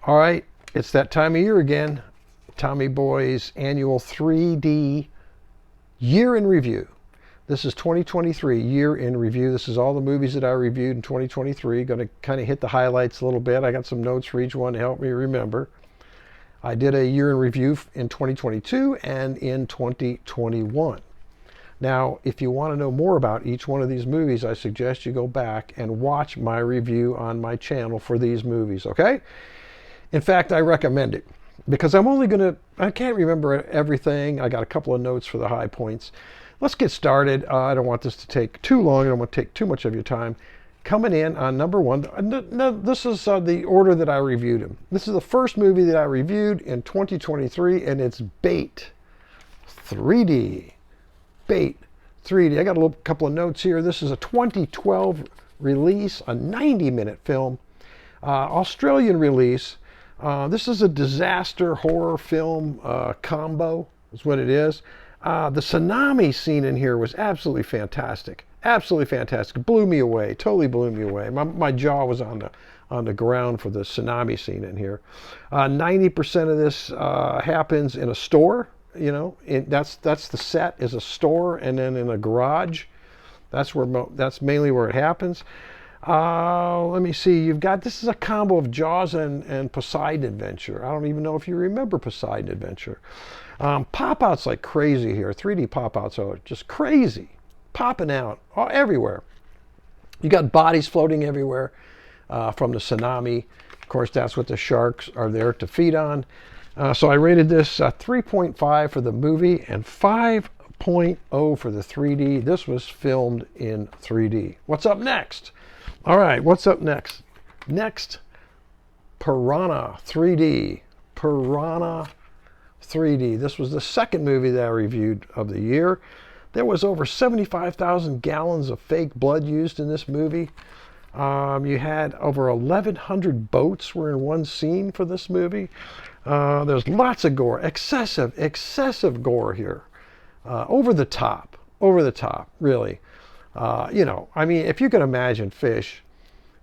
All right, it's that time of year again. Tommy Boy's annual 3D year in review. This is 2023 year in review. This is all the movies that I reviewed in 2023. Going to kind of hit the highlights a little bit. I got some notes for each one to help me remember. I did a year in review in 2022 and in 2021. Now, if you want to know more about each one of these movies, I suggest you go back and watch my review on my channel for these movies, okay? In fact, I recommend it because I can't remember everything. I got a couple of notes for the high points. Let's get started. I don't want this to take too long. I don't want to take too much of your time. Coming in on number one, this is the order that I reviewed them. This is the first movie that I reviewed in 2023, and it's Bait 3D. Bait 3D. I got a couple of notes here. This is a 2012 release, a 90-minute film, Australian release. This is a disaster horror film combo, is what it is. The tsunami scene in here was absolutely fantastic. Absolutely fantastic. Blew me away. Totally blew me away. My jaw was on the ground for the tsunami scene in here. 90% of this happens in a store. You know, that's the set is a store, and then in a garage. That's mainly where it happens. Let me see. This is a combo of Jaws and Poseidon Adventure. I don't even know if you remember Poseidon Adventure. Pop-outs like crazy here. 3D pop-outs are just crazy. Popping out everywhere. You got bodies floating everywhere from the tsunami. Of course, that's what the sharks are there to feed on. So I rated this 3.5 for the movie and 5.0 for the 3D. This was filmed in 3D. What's up next? All right, what's up next? Next, Piranha 3D. Piranha 3D. This was the second movie that I reviewed of the year. There was over 75,000 gallons of fake blood used in this movie. You had over 1,100 boats were in one scene for this movie. There's lots of gore, excessive gore here. Over the top, really. I mean, if you can imagine fish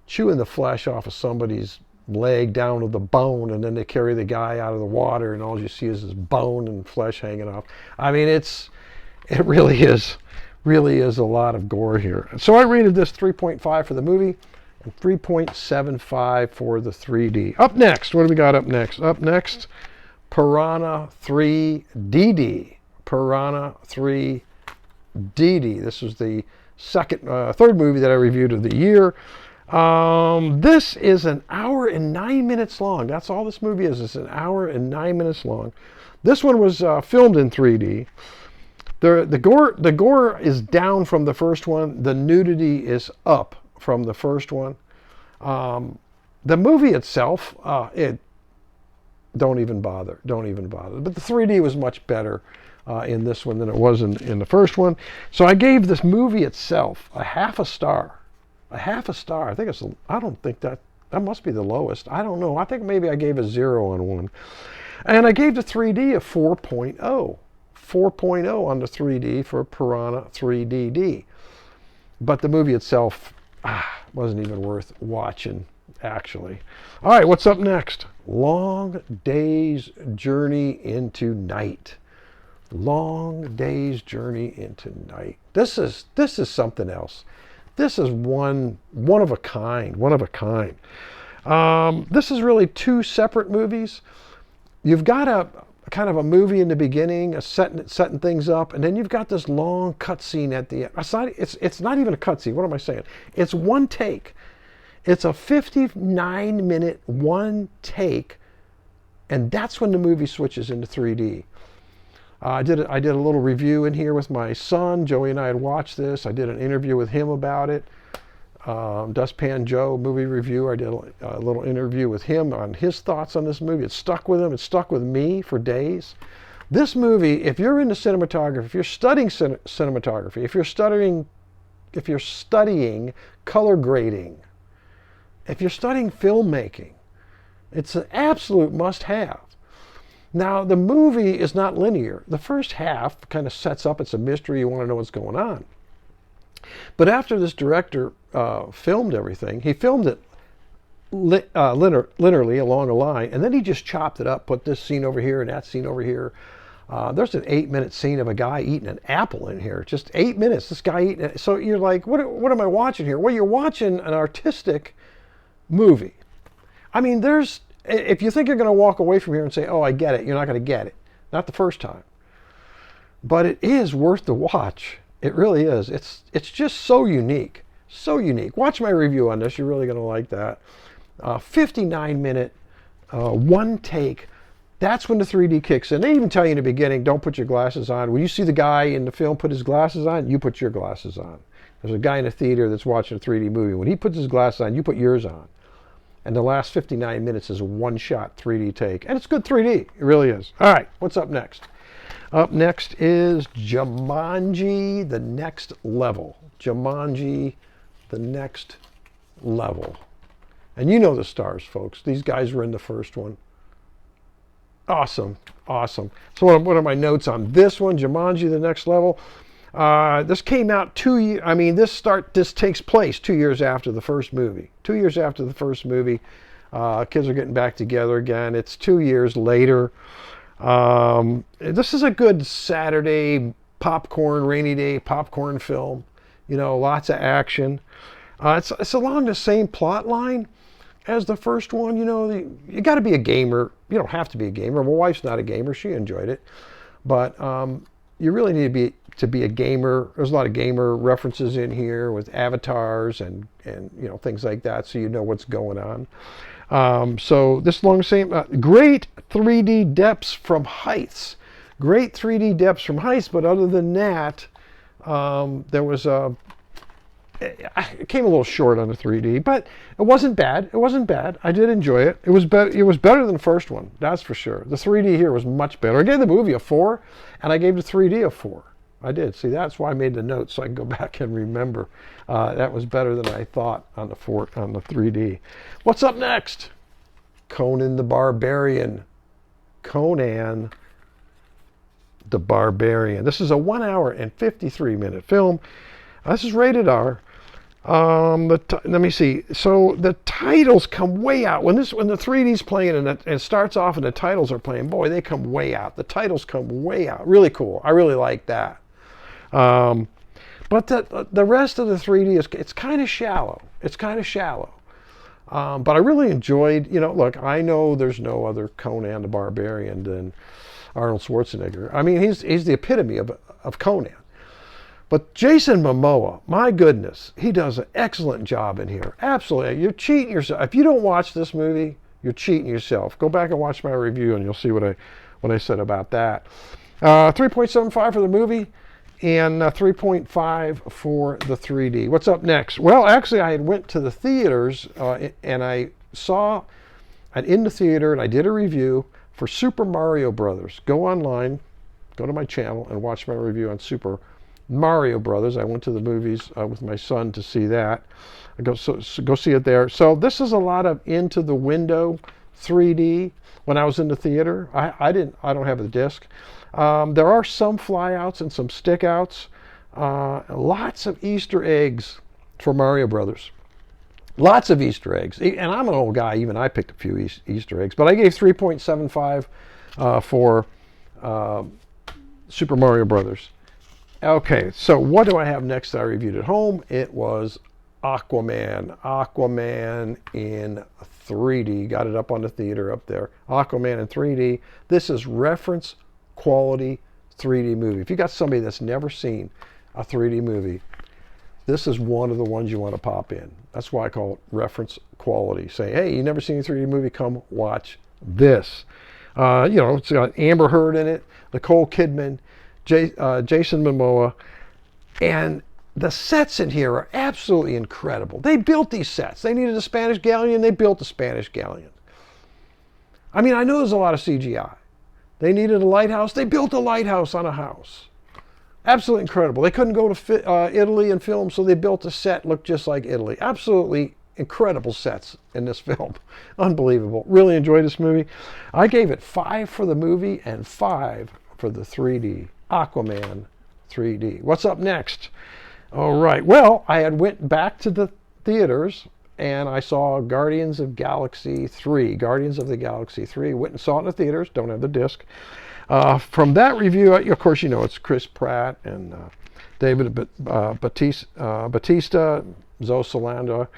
chewing the flesh off of somebody's leg down to the bone, and then they carry the guy out of the water, and all you see is this bone and flesh hanging off. I mean, it really is a lot of gore here. So I rated this 3.5 for the movie and 3.75 for the 3D. Up next, what do we got up next? Up next, Piranha 3DD. Piranha 3DD. This was the third movie that I reviewed of the year. This is an hour and 9 minutes long. That's all this movie is. It's an hour and 9 minutes long. This one was filmed in 3D. The gore is down from the first one. The nudity is up from the first one. The movie itself, don't even bother. But the 3D was much better in this one than it was in the first one. So I gave this movie itself a half a star. A half a star. I don't think that must be the lowest. I don't know. I think maybe I gave a 0 on one. And I gave the 3D a 4.0. 4.0 on the 3D for Piranha 3DD. But the movie itself wasn't even worth watching, actually. All right, what's up next? Long Day's Journey into Night. Long Day's Journey into Night. This is something else. This is one of a kind. This is really two separate movies. You've got a kind of a movie in the beginning, setting things up, and then you've got this long cutscene at the end. It's not even a cutscene. What am I saying? It's one take. It's a 59-minute one take, and that's when the movie switches into 3D. I did a little review in here with my son. Joey and I had watched this. I did an interview with him about it. Dustpan Joe movie review. I did a little interview with him on his thoughts on this movie. It stuck with him. It stuck with me for days. This movie, if you're into cinematography, if you're studying cinematography, if you're studying color grading, if you're studying filmmaking, it's an absolute must-have. Now, the movie is not linear. The first half kind of sets up, it's a mystery, you want to know what's going on. But after this director filmed everything, he filmed it linearly along a line, and then he just chopped it up, put this scene over here and that scene over here. There's an 8-minute scene of a guy eating an apple in here. Just 8 minutes, this guy eating it. So you're like, what am I watching here? Well, you're watching an artistic movie. I mean, if you think you're going to walk away from here and say, oh, I get it, you're not going to get it. Not the first time. But it is worth the watch. It really is. It's just so unique. So unique. Watch my review on this. You're really going to like that. 59-minute, one take. That's when the 3D kicks in. They even tell you in the beginning, don't put your glasses on. When you see the guy in the film put his glasses on, you put your glasses on. There's a guy in a theater that's watching a 3D movie. When he puts his glasses on, you put yours on. And the last 59 minutes is a one-shot 3D take. And it's good 3D. It really is. All right, what's up next? Up next is Jumanji, The Next Level. Jumanji, The Next Level. And you know the stars, folks. These guys were in the first one. Awesome, awesome. So what are my notes on this one, Jumanji, The Next Level? This came out 2 years, I mean, this takes place 2 years after the first movie. 2 years after the first movie. Kids are getting back together again. It's 2 years later. This is a good Saturday popcorn, rainy day popcorn film. You know, lots of action. It's along the same plot line as the first one. You know, you got to be a gamer. You don't have to be a gamer. My wife's not a gamer. She enjoyed it. But you really need to be a gamer. There's a lot of gamer references in here with avatars and you know, things like that, so you know what's going on. So this long same great 3D depths from heights. Great 3D depths from heights, but other than that, there was it came a little short on the 3D, but it wasn't bad. It wasn't bad. I did enjoy it. It was better than the first one, that's for sure. The 3D here was much better. I gave the movie a 4, and I gave the 3D a 4. I did. See, that's why I made the notes, so I can go back and remember. That was better than I thought on the 3D. What's up next? Conan the Barbarian. Conan the Barbarian. This is a 1 hour and 53-minute film. This is rated R. Let me see. So the titles come way out. When the 3D's playing and it starts off and the titles are playing, boy, they come way out. The titles come way out. Really cool. I really like that. But the rest of the 3D it's kind of shallow. It's kind of shallow. But I really enjoyed, you know, look, I know there's no other Conan the Barbarian than Arnold Schwarzenegger. I mean, he's the epitome of Conan. But Jason Momoa, my goodness, he does an excellent job in here. Absolutely. You're cheating yourself. If you don't watch this movie, you're cheating yourself. Go back and watch my review and you'll see what I said about that. 3.75 for the movie and 3.5 for the 3D. What's up next? Well, actually, I went to the theaters and I saw in the theater and I did a review for Super Mario Brothers. Go online, go to my channel and watch my review on Super Mario Brothers. I went to the movies with my son to see that. Go see it there. So this is a lot of into the window 3D. When I was in the theater, I don't have the disc. There are some flyouts and some stickouts. Lots of Easter eggs for Mario Brothers. Lots of Easter eggs. And I'm an old guy. Even I picked a few Easter eggs. But I gave 3.75 for Super Mario Brothers. Okay, so what do I have next that I reviewed at home? It was Aquaman. Aquaman in 3D. Got it up on the theater up there. Aquaman in 3D. This is reference quality 3D movie. If you got somebody that's never seen a 3D movie, this is one of the ones you want to pop in. That's why I call it reference quality. Say, hey, you never seen a 3D movie? Come watch this. You know, it's got Amber Heard in it, Nicole Kidman, Jason Momoa, and the sets in here are absolutely incredible. They built these sets. They needed a Spanish galleon. They built a Spanish galleon. I mean, I know there's a lot of CGI. They needed a lighthouse. They built a lighthouse on a house. Absolutely incredible. They couldn't go to Italy and film, so they built a set looked just like Italy. Absolutely incredible sets in this film. Unbelievable. Really enjoyed this movie. I gave it 5 for the movie and 5 for the 3D. Aquaman 3D. What's up next? All right. Well, I had went back to the theaters and I saw Guardians of Galaxy 3. Guardians of the Galaxy 3. Went and saw it in the theaters. Don't have the disc. From that review, of course, you know it's Chris Pratt and David Batista, Zoe Saldana.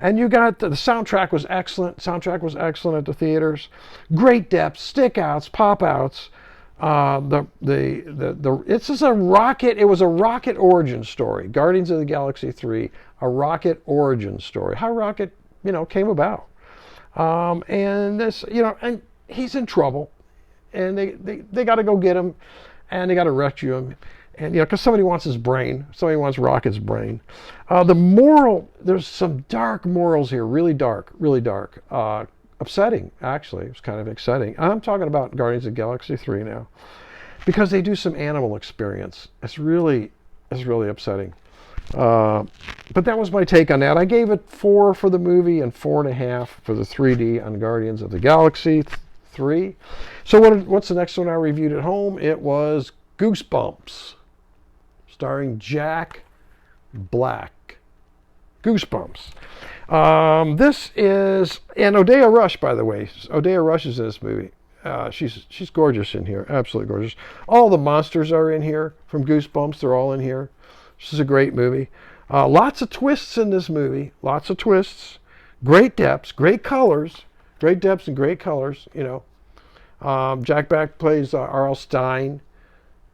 And you got the soundtrack was excellent. Soundtrack was excellent at the theaters. Great depth, stick outs, pop outs. It's just a rocket. It was a rocket origin story. Guardians of the Galaxy 3, a rocket origin story. How rocket, came about. And this, and he's in trouble, and they got to go get him, and they got to rescue him. And, because somebody wants his brain. Somebody wants Rocket's brain. There's some dark morals here, really dark, really dark. Upsetting, actually. It was kind of exciting. I'm talking about Guardians of the Galaxy 3 now. Because they do some animal experience. It's really upsetting. But that was my take on that. I gave it 4 for the movie and 4.5 for the 3D on Guardians of the Galaxy 3. So what's the next one I reviewed at home? It was Goosebumps, starring Jack Black. Goosebumps. This is, and Odeya Rush, by the way. Odeya Rush is in this movie. She's gorgeous in here, absolutely gorgeous. All the monsters are in here from Goosebumps. They're all in here. This is a great movie. Lots of twists in this movie. Lots of twists. Great depths, great colors. Great depths and great colors, Jack Black plays R.L. Stine.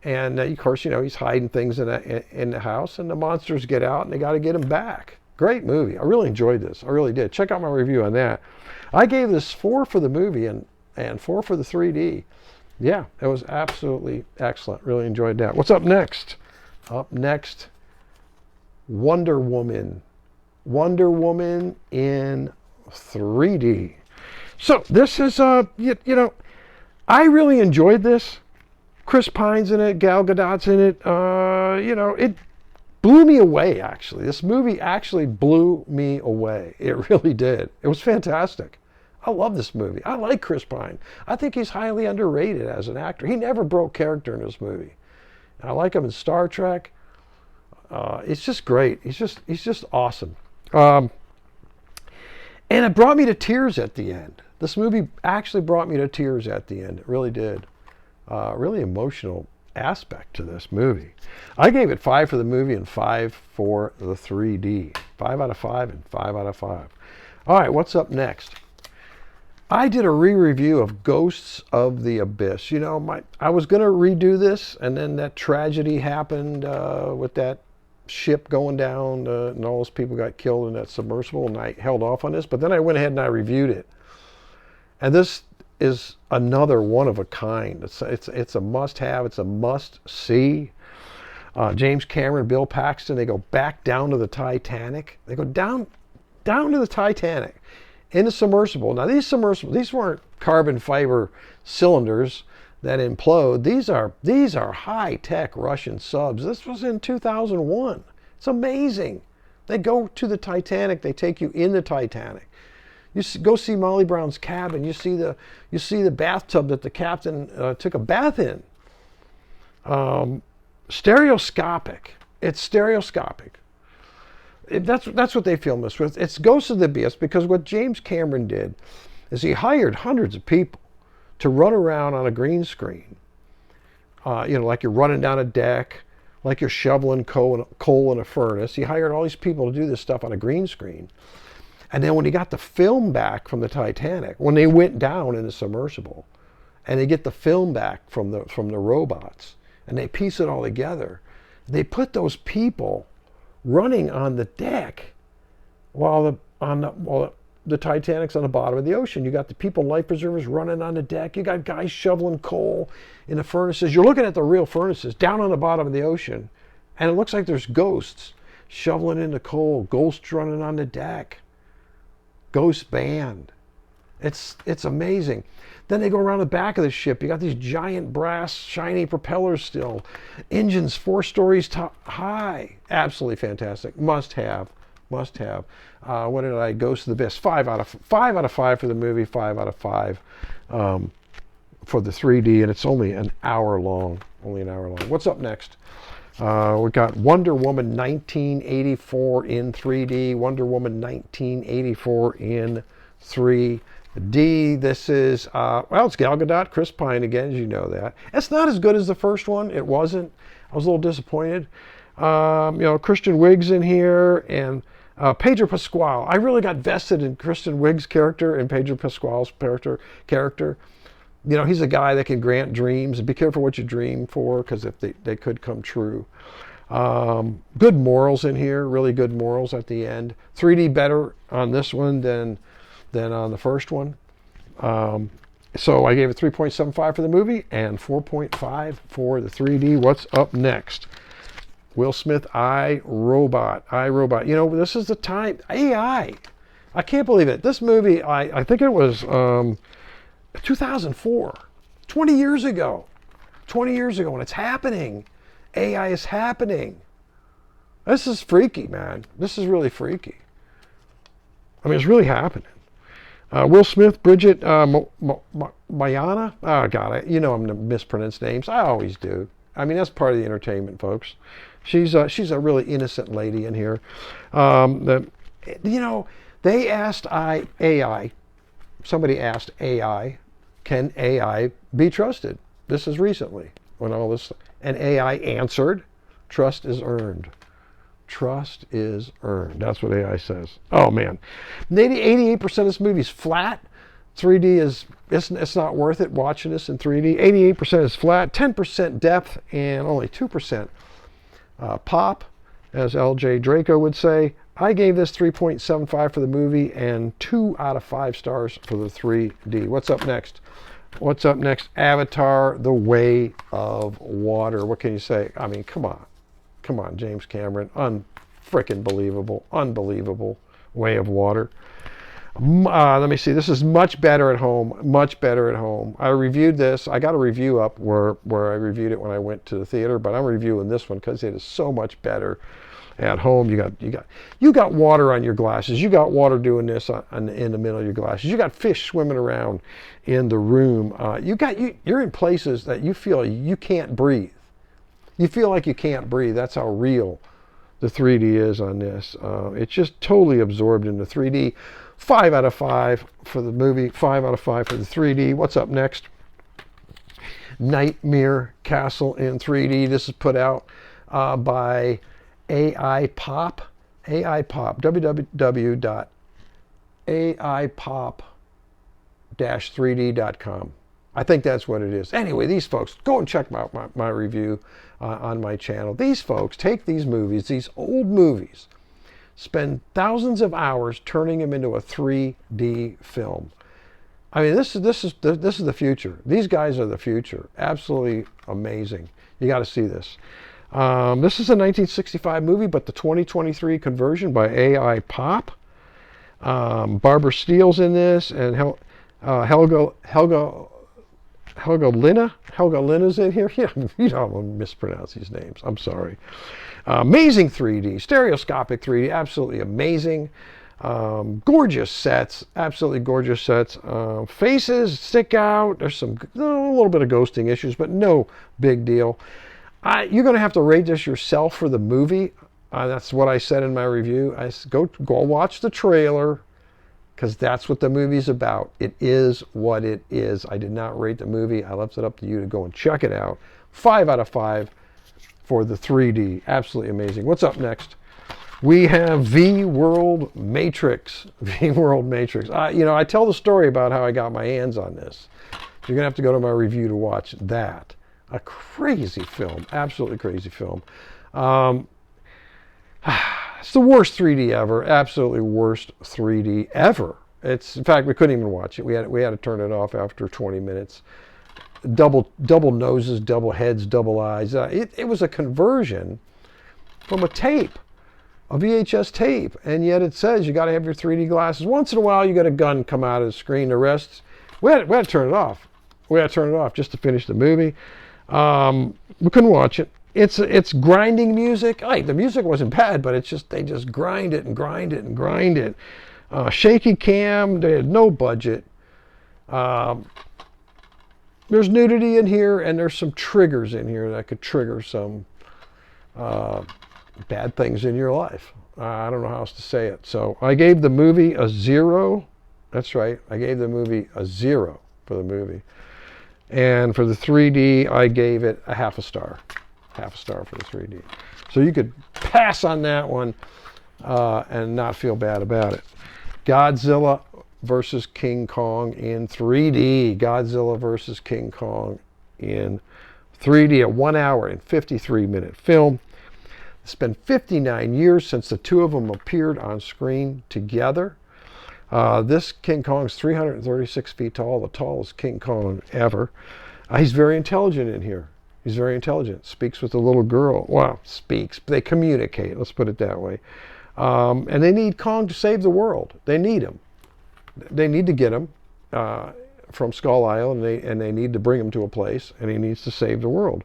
And of course, he's hiding things in the house, and the monsters get out, and they got to get him back. Great movie. I really enjoyed this. I really did. Check out my review on that. I gave this 4 for the movie and 4 for the 3D. Yeah, it was absolutely excellent. Really enjoyed that. What's up next? Up next, Wonder Woman. Wonder Woman in 3D. So this is I really enjoyed this. Chris Pine's in it, Gal Gadot's in it. It blew me away, actually. This movie actually blew me away. It really did. It was fantastic. I love this movie. I like Chris Pine. I think he's highly underrated as an actor. He never broke character in this movie. I like him in Star Trek. It's just great. He's just awesome. And it brought me to tears at the end. This movie actually brought me to tears at the end. It really did. Really emotional aspect to this movie. I gave it 5 for the movie and 5 for the 3D. 5 out of 5 and 5 out of 5. All right, what's up next? I did a re-review of Ghosts of the Abyss. I was going to redo this, and then that tragedy happened with that ship going down, and all those people got killed in that submersible, and I held off on this. But then I went ahead and I reviewed it. And this is another one of a kind. It's a must-have. It's a must-see. James Cameron, Bill Paxton, they go back down to the Titanic. They go down to the Titanic in a submersible. Now these weren't carbon fiber cylinders that implode. These are high-tech Russian subs. This was in 2001. It's amazing. They go to the Titanic. They take you in the Titanic. Go see Molly Brown's cabin. You see the bathtub that the captain took a bath in. Stereoscopic. It's stereoscopic. That's what they filmed this with. It's Ghosts of the Abyss, because what James Cameron did is he hired hundreds of people to run around on a green screen. Like you're running down a deck, like you're shoveling coal in a furnace. He hired all these people to do this stuff on a green screen. And then when he got the film back from the Titanic, when they went down in the submersible, and they get the film back from the robots, and they piece it all together, they put those people running on the deck while the Titanic's on the bottom of the ocean. You got the people in life preservers running on the deck. You got guys shoveling coal in the furnaces. You're looking at the real furnaces down on the bottom of the ocean, and it looks like there's ghosts shoveling in the coal, ghosts running on the deck. Ghost band. It's amazing. Then they go around the back of the ship. You got these giant brass shiny propellers still. Engines 4 stories high. Absolutely fantastic. Must have. What did I? Ghost of the Abyss. 5 out of 5 for the movie. 5 out of 5 for the 3D, and it's only an hour long. What's up next? We got Wonder Woman 1984 in 3D, Wonder Woman 1984 in 3D. This is, well, it's Gal Gadot, Chris Pine again, as you know that. It's not as good as the first one. It wasn't. I was a little disappointed. You know, Christian Wigg's in here, and Pedro Pascal. I really got vested in Kristen Wiig's character and Pedro Pascal's character. You know, he's a guy that can grant dreams. Be careful what you dream for, because if they could come true. Good morals in here, really good morals at the end. 3D better on this one than on the first one. So I gave it 3.75 for the movie and 4.5 for the 3D. What's up next? Will Smith, iRobot. You know, this is the time. AI. I can't believe it. This movie, I think it was 2004. 20 years ago. 20 years ago, and it's happening. AI is happening. This is freaky, man. This is really freaky. I mean, it's really happening. Will Smith, Bridget Mayana. Oh, God, you know I'm going to mispronounce names. I always do. I mean, that's part of the entertainment, folks. She's a really innocent lady in here. You know, they asked AI. Somebody asked AI, can AI be trusted? This is recently when all this, and AI answered, trust is earned. Trust is earned. That's what AI says. Oh man, 88% of this movie is flat. 3D is it's not worth it watching this in 3D. 88% is flat, 10% depth, and only 2% pop, as LJ Draco would say. I gave this 3.75 for the movie and 2 out of 5 stars for the 3D. What's up next? What's up next? Avatar: The Way of Water. What can you say? I mean, come on. Come on, James Cameron. Unfrickin' believable. Unbelievable Way of Water. Let me see. This is much better at home. Much better at home. I reviewed this. I got a review up where I reviewed it when I went to the theater, but I'm reviewing this one because it is so much better at home. You got water on your glasses. You got water doing this in the middle of your glasses. You got fish swimming around in the room. You're in places that you feel you can't breathe. You feel like you can't breathe. That's how real the 3D is on this. It's just totally absorbed in the 3D. 5 out of 5 for the movie, 5 out of 5 for the 3D. What's up next? Nightmare Castle in 3D. This is put out by AI Pop. www.aipop-3d.com. I think that's what it is. Anyway, these folks, go and check out my review on my channel. These folks take these movies, these old movies, spend thousands of hours turning them into a 3D film. I mean, this is the future. These guys are the future. Absolutely amazing. You got to see this. This is a 1965 movie, but the 2023 conversion by AI Pop. Barbara Steele's in this, and Helga Linna's in here. You don't mispronounce these names. I'm sorry. Amazing 3D, stereoscopic 3D, absolutely amazing. Gorgeous sets, absolutely gorgeous sets. Faces stick out. There's a little bit of ghosting issues, but no big deal. You're going to have to rate this yourself for the movie. That's what I said in my review. Go watch the trailer, because that's what the movie's about. It is what it is. I did not rate the movie. I left it up to you to go and check it out. 5 out of 5 for the 3D. Absolutely amazing. What's up next? We have V-World Matrix. V-World Matrix. You know, I tell the story about how I got my hands on this. You're going to have to go to my review to watch that. A crazy film. Absolutely crazy film. It's the worst 3D ever. Absolutely worst 3D ever. In fact, we couldn't even watch it. We had to turn it off after 20 minutes. Double noses, double heads, double eyes. It was a conversion from a tape, a VHS tape, and yet it says you got to have your 3D glasses. Once in a while, you got a gun come out of the screen. The rest, we had to turn it off. We had to turn it off just to finish the movie. We couldn't watch it. It's grinding music. The music wasn't bad, but they just grind it and grind it and grind it. Shaky cam. They had no budget. There's nudity in here, and there's some triggers in here that could trigger some bad things in your life. I don't know how else to say it. So I gave the movie a 0. That's right. I gave the movie a 0 for the movie. And for the 3D, I gave it a half a star. Half a star for the 3D. So you could pass on that one and not feel bad about it. Godzilla versus King Kong in 3D. Godzilla versus King Kong in 3D. A 1 hour and 53-minute film. It's been 59 years since the two of them appeared on screen together. This King Kong's 336 feet tall, the tallest King Kong ever. He's very intelligent in here. He's very intelligent. Speaks with a little girl. Well, speaks. They communicate. Let's put it that way. And they need Kong to save the world. They need him. They need to get him from Skull Island, and they need to bring him to a place, and he needs to save the world.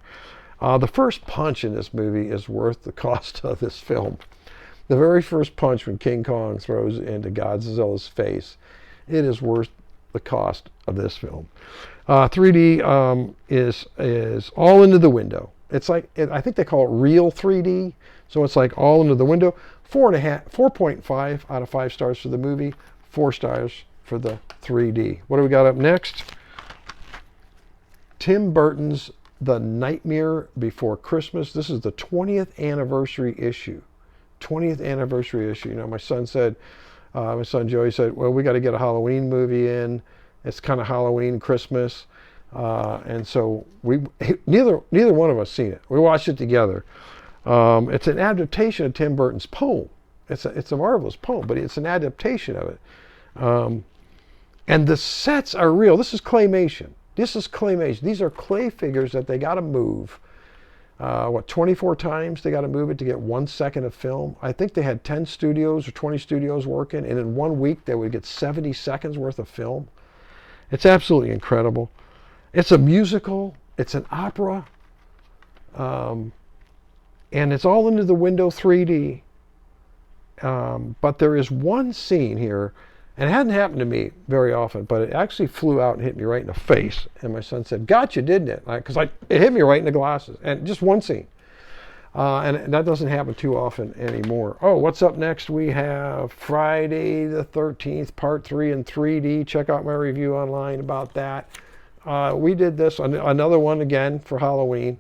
The first punch in this movie is worth the cost of this film. The very first punch when King Kong throws into Godzilla's face, it is worth the cost of this film. 3D is all into the window. It's like, I think they call it real 3D, so it's like all into the window. 4.5 out of 5 stars for the movie, 4 stars for the 3D. What do we got up next? Tim Burton's The Nightmare Before Christmas. This is the 20th anniversary issue. 20th anniversary issue. You know, my son Joey said, well, we got to get a Halloween movie in. It's kind of Halloween, Christmas. And so neither one of us seen it. We watched it together. It's an adaptation of Tim Burton's poem. It's a marvelous poem, but it's an adaptation of it. And the sets are real. This is claymation. This is claymation. These are clay figures that they got to move. 24 times they got to move it to get 1 second of film. I think they had 10 studios or 20 studios working, and in 1 week they would get 70 seconds worth of film. It's absolutely incredible. It's a musical. It's an opera. And it's all into the window 3D. But there is one scene here, and it hadn't happened to me very often, but it actually flew out and hit me right in the face. And my son said, "Gotcha, didn't it?" Because it hit me right in the glasses. And just one scene. And that doesn't happen too often anymore. Oh, what's up next? We have Friday the 13th, Part 3 in 3D. Check out my review online about that. We did this, another one again for Halloween.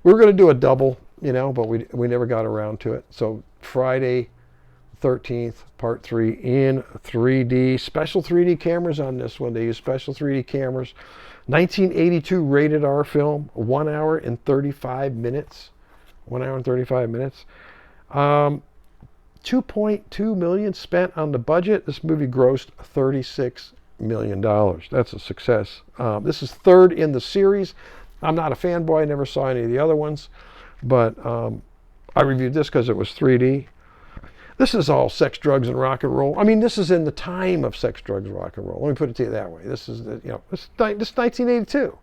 We were going to do a double, but we never got around to it. So Friday 13th, Part 3 in 3D. Special 3D cameras on this one. They use special 3D cameras. 1982 rated R film. 1 hour and 35 minutes. 1 hour and 35 minutes. 2.2 million spent on the budget. This movie grossed $36 million. That's a success. This is third in the series. I'm not a fanboy. I never saw any of the other ones. But I reviewed this because it was 3D. This is all sex, drugs, and rock and roll. I mean, this is in the time of sex, drugs, rock and roll. Let me put it to you that way. This is, this is 1982.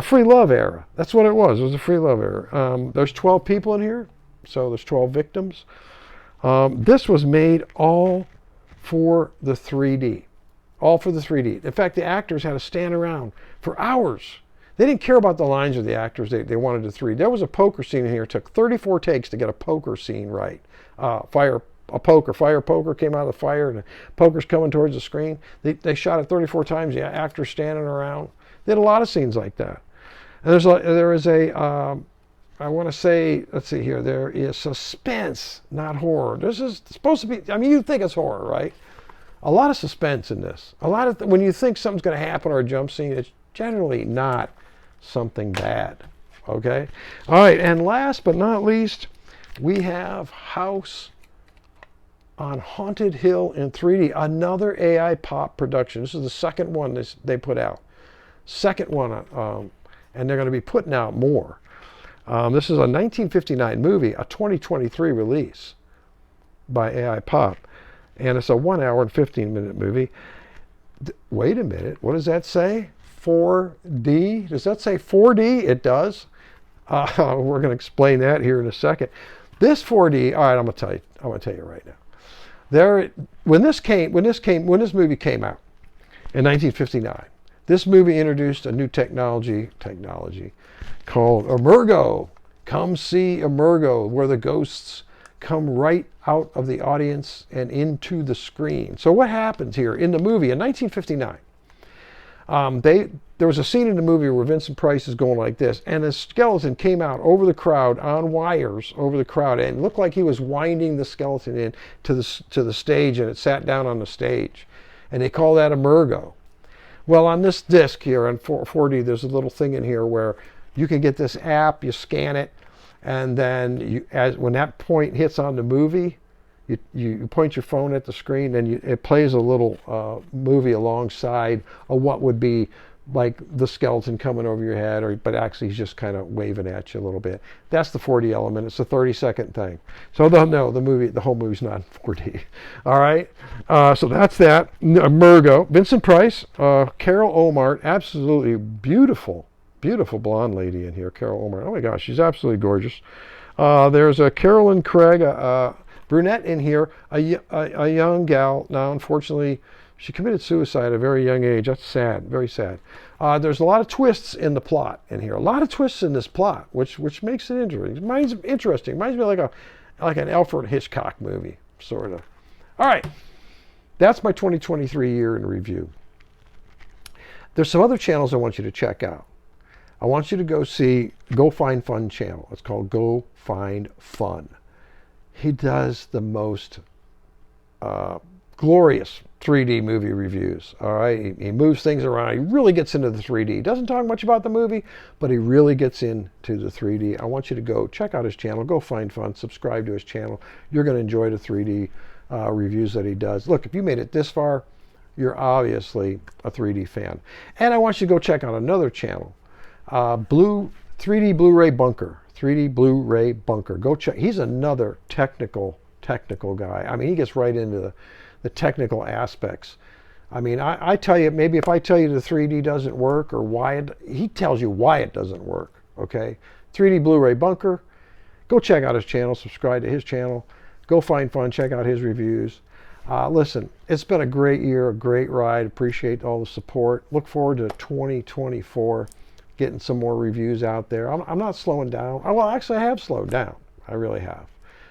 Free love era. That's what it was. It was a free love era. There's 12 people in here, so there's 12 victims. This was made all for the 3D. All for the 3D. In fact, the actors had to stand around for hours. They didn't care about the lines of the actors. They wanted to 3D. There was a poker scene in here. It took 34 takes to get a poker scene right. Fire poker came out of the fire, and the poker's coming towards the screen. They shot it 34 times. The actors standing around. They had a lot of scenes like that. And there is I want to say, let's see here. There is suspense, not horror. This is supposed to be. I mean, you think it's horror, right? A lot of suspense in this. A lot of when you think something's going to happen or a jump scene, it's generally not something bad. Okay? All right, and last but not least, we have House on Haunted Hill in 3D. Another AI pop production. This is the second one they put out. Second one, and they're going to be putting out more. This is a 1959 movie, a 2023 release by AI Pop. And it's a 1 hour and 15-minute movie. Wait a minute, what does that say? 4D? Does that say 4D? It does. We're going to explain that here in a second. This 4D, all right, I'm going to tell you right now. When this movie came out in 1959, This movie introduced a new technology called Emergo. Come see Emergo, where the ghosts come right out of the audience and into the screen. So what happens here in the movie in 1959? There was a scene in the movie where Vincent Price is going like this, and a skeleton came out over the crowd on wires over the crowd, and it looked like he was winding the skeleton in to the stage, and it sat down on the stage, and they call that Emergo. Well, on this disc here on 4D, there's a little thing in here where you can get this app, you scan it, and then when that point hits on the movie, you point your phone at the screen, and it plays a little movie alongside of what would be like the skeleton coming over your head, but actually he's just kind of waving at you a little bit. That's the 4D element. It's a 30-second thing. So no, the whole movie's not in 4D. All right. So that's that. Emergo. Vincent Price, Carol Omart, absolutely beautiful blonde lady in here. Carol Omart. Oh my gosh, she's absolutely gorgeous. There's a Carolyn Craig, brunette in here, a young gal. Now, unfortunately, she committed suicide at a very young age. That's sad, very sad. There's a lot of twists in the plot in here. A lot of twists in this plot, which makes it interesting. Reminds me like an Alfred Hitchcock movie, sort of. All right, that's my 2023 year in review. There's some other channels I want you to check out. I want you to Go Find Fun channel. It's called Go Find Fun. He does the most glorious 3D movie reviews. All right, he moves things around. He really gets into the 3D. He doesn't talk much about the movie, but he really gets into the 3D. I want you to go check out his channel. Go Find Fun. Subscribe to his channel. You're going to enjoy the 3D reviews that he does. Look, if you made it this far, you're obviously a 3D fan. And I want you to go check out another channel, 3D Blu-ray Bunker. 3D Blu-ray Bunker. Go check. He's another technical guy. I mean, he gets right into the technical aspects. I mean, I tell you, maybe if I tell you the 3D doesn't work or why he tells you why it doesn't work. Okay, 3D Blu-ray Bunker. Go check out his channel. Subscribe to his channel. Go Find Fun. Check out his reviews. Listen, it's been a great year, a great ride. Appreciate all the support. Look forward to 2024. Getting some more reviews out there. I'm not slowing down. Well, actually, I have slowed down. I really have.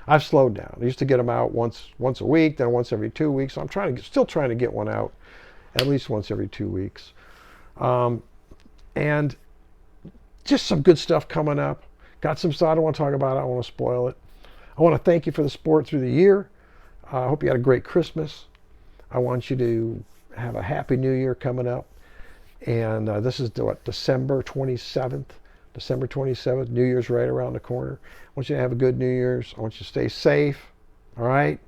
I've slowed down. I used to get them out once a week, then once every 2 weeks. So I'm still trying to get one out at least once every 2 weeks. And just some good stuff coming up. Got some stuff I don't want to talk about. I don't want to spoil it. I want to thank you for the support through the year. I hope you had a great Christmas. I want you to have a happy New Year coming up. And this is December 27th. December 27th. New Year's right around the corner. I want you to have a good New Year's. I want you to stay safe. All right?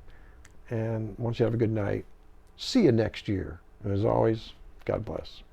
And I want you to have a good night. See you next year. And as always, God bless.